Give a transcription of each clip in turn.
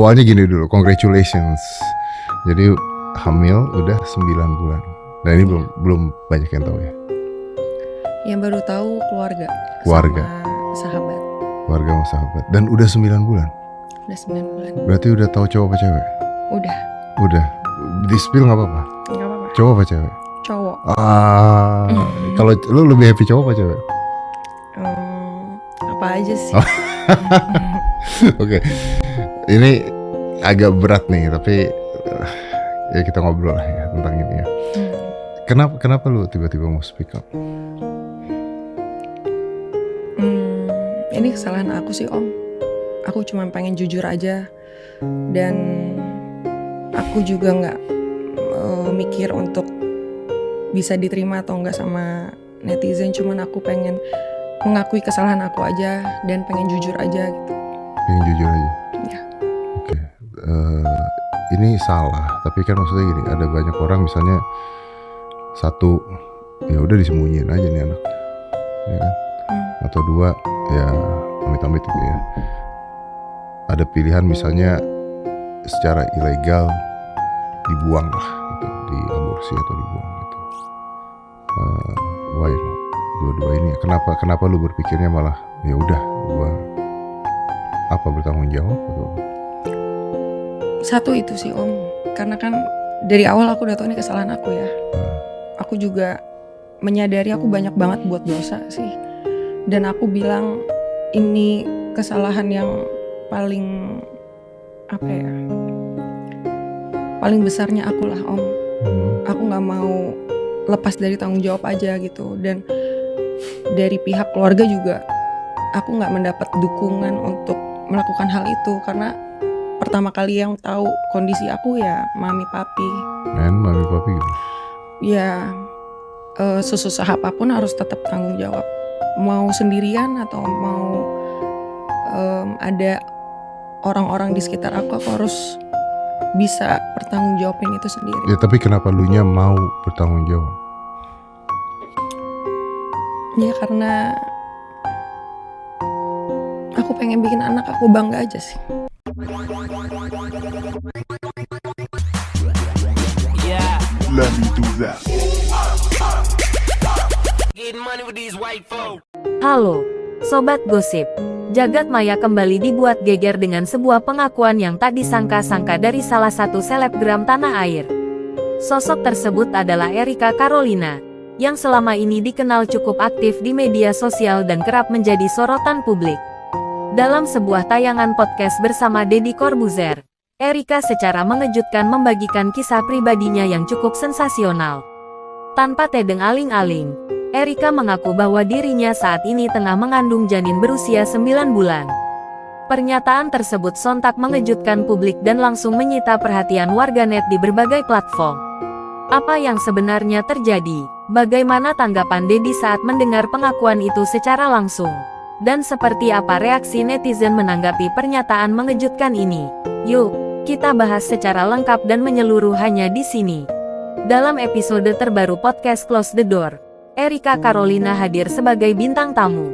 awalnya gini dulu, congratulations. Jadi hamil udah 9 bulan. Nah ini belum banyak yang tahu ya. Yang baru tahu keluarga. Sama sahabat. Keluarga sama sahabat. Dan udah 9 bulan. Udah 9 bulan. Berarti udah tahu cowok apa cewek? Udah. Di spill nggak apa-apa. Nggak apa-apa. Cowok apa cewek? Cowok. Kalau lu lebih happy cowok apa cewek? Apa aja sih. Oke. Ini agak berat nih, tapi ya kita ngobrol lah ya tentang ini ya. Kenapa lu tiba-tiba mau speak up? Ini kesalahan aku sih Om. Aku cuma pengen jujur aja. Dan aku juga gak mikir untuk bisa diterima atau enggak sama netizen. Cuman aku pengen mengakui kesalahan aku aja. Dan pengen jujur aja gitu. Pengen jujur aja? Ya. Oke. Ini salah. Tapi kan maksudnya gini, ada banyak orang misalnya satu, ya udah disembunyiin aja nih anak, ya kan? Atau dua, ya amit-amit gitu ya. Ada pilihan misalnya secara ilegal dibuang lah, gitu, diaborsi atau dibuang gitu. Why not? Dua-dua ini, kenapa lu berpikirnya malah ya udah gua bertanggung jawab atau? Satu itu sih Om, karena kan dari awal aku udah tahu ini kesalahan aku ya. Aku juga menyadari aku banyak banget buat dosa sih. Dan aku bilang ini kesalahan yang paling paling besarnya aku lah Om. Aku gak mau lepas dari tanggung jawab aja gitu. Dan dari pihak keluarga juga aku gak mendapat dukungan untuk melakukan hal itu. Karena pertama kali yang tahu kondisi aku ya mami papi. Mami papi gitu? Ya sesusah apapun harus tetap tanggung jawab. Mau sendirian atau mau ada orang-orang di sekitar aku harus bisa bertanggung jawabin itu sendiri. Ya tapi kenapa lu nya mau bertanggung jawab? Ya karena aku pengen bikin anak aku bangga aja sih. Let me do that. Halo, Sobat Gosip. Jagat maya kembali dibuat geger dengan sebuah pengakuan yang tak disangka-sangka dari salah satu selebgram tanah air. Sosok tersebut adalah Erika Carolina, yang selama ini dikenal cukup aktif di media sosial dan kerap menjadi sorotan publik. Dalam sebuah tayangan podcast bersama Deddy Corbuzier, Erika secara mengejutkan membagikan kisah pribadinya yang cukup sensasional. Tanpa tedeng aling-aling, Erika mengaku bahwa dirinya saat ini tengah mengandung janin berusia 9 bulan. Pernyataan tersebut sontak mengejutkan publik dan langsung menyita perhatian warganet di berbagai platform. Apa yang sebenarnya terjadi? Bagaimana tanggapan Deddy saat mendengar pengakuan itu secara langsung? Dan seperti apa reaksi netizen menanggapi pernyataan mengejutkan ini? Yuk, kita bahas secara lengkap dan menyeluruh hanya di sini. Dalam episode terbaru podcast Close the Door, Erika Carolina hadir sebagai bintang tamu.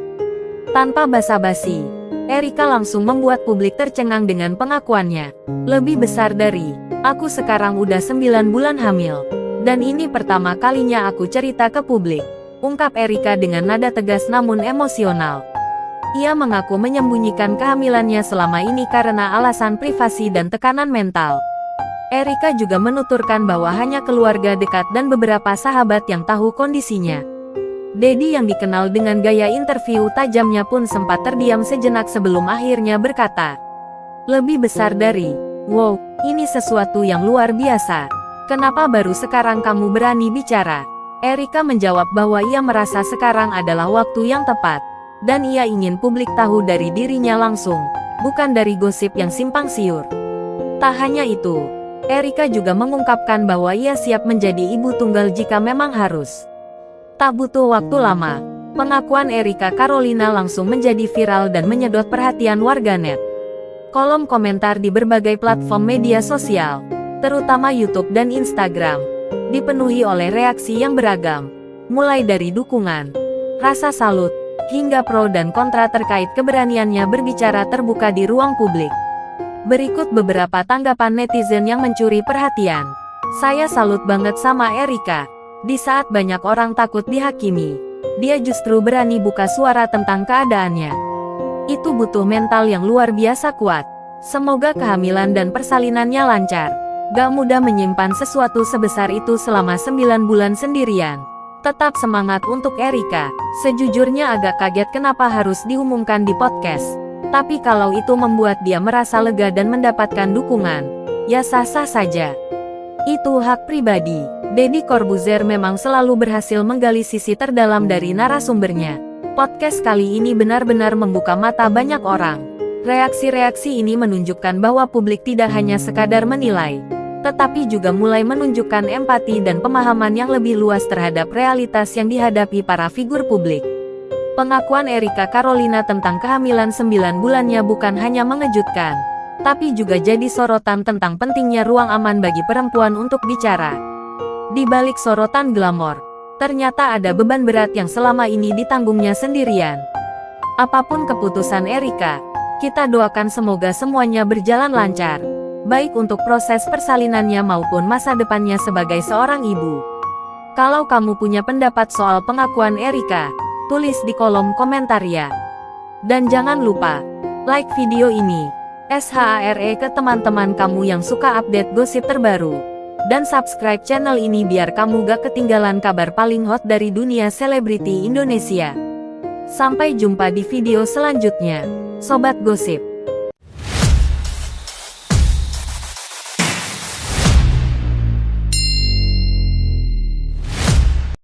Tanpa basa-basi, Erika langsung membuat publik tercengang dengan pengakuannya. Lebih besar dari, aku sekarang udah 9 bulan hamil. Dan ini pertama kalinya aku cerita ke publik, ungkap Erika dengan nada tegas namun emosional. Ia mengaku menyembunyikan kehamilannya selama ini karena alasan privasi dan tekanan mental. Erika juga menuturkan bahwa hanya keluarga dekat dan beberapa sahabat yang tahu kondisinya. Deddy yang dikenal dengan gaya interview tajamnya pun sempat terdiam sejenak sebelum akhirnya berkata, "Lebih besar dari, wow, ini sesuatu yang luar biasa. Kenapa baru sekarang kamu berani bicara?" Erika menjawab bahwa ia merasa sekarang adalah waktu yang tepat. Dan ia ingin publik tahu dari dirinya langsung, bukan dari gosip yang simpang siur. Tak hanya itu, Erika juga mengungkapkan bahwa ia siap menjadi ibu tunggal jika memang harus. Tak butuh waktu lama, pengakuan Erika Carolina langsung menjadi viral dan menyedot perhatian warganet. Kolom komentar di berbagai platform media sosial, terutama YouTube dan Instagram, dipenuhi oleh reaksi yang beragam, mulai dari dukungan, rasa salut, hingga pro dan kontra terkait keberaniannya berbicara terbuka di ruang publik. Berikut beberapa tanggapan netizen yang mencuri perhatian. Saya salut banget sama Erika. Di saat banyak orang takut dihakimi, dia justru berani buka suara tentang keadaannya. Itu butuh mental yang luar biasa kuat. Semoga kehamilan dan persalinannya lancar. Gak mudah menyimpan sesuatu sebesar itu selama 9 bulan sendirian. Tetap semangat untuk Erika. Sejujurnya agak kaget kenapa harus diumumkan di podcast. Tapi kalau itu membuat dia merasa lega dan mendapatkan dukungan, ya sah-sah saja. Itu hak pribadi. Deddy Corbuzier memang selalu berhasil menggali sisi terdalam dari narasumbernya. Podcast kali ini benar-benar membuka mata banyak orang. Reaksi-reaksi ini menunjukkan bahwa publik tidak hanya sekadar menilai, tetapi juga mulai menunjukkan empati dan pemahaman yang lebih luas terhadap realitas yang dihadapi para figur publik. Pengakuan Erika Carolina tentang kehamilan 9 bulannya bukan hanya mengejutkan, tapi juga jadi sorotan tentang pentingnya ruang aman bagi perempuan untuk bicara. Di balik sorotan glamor, ternyata ada beban berat yang selama ini ditanggungnya sendirian. Apapun keputusan Erika, kita doakan semoga semuanya berjalan lancar, baik untuk proses persalinannya maupun masa depannya sebagai seorang ibu. Kalau kamu punya pendapat soal pengakuan Erika, tulis di kolom komentar ya. Dan jangan lupa, like video ini, SHARE ke teman-teman kamu yang suka update gosip terbaru. Dan subscribe channel ini biar kamu gak ketinggalan kabar paling hot dari dunia selebriti Indonesia. Sampai jumpa di video selanjutnya, Sobat Gosip.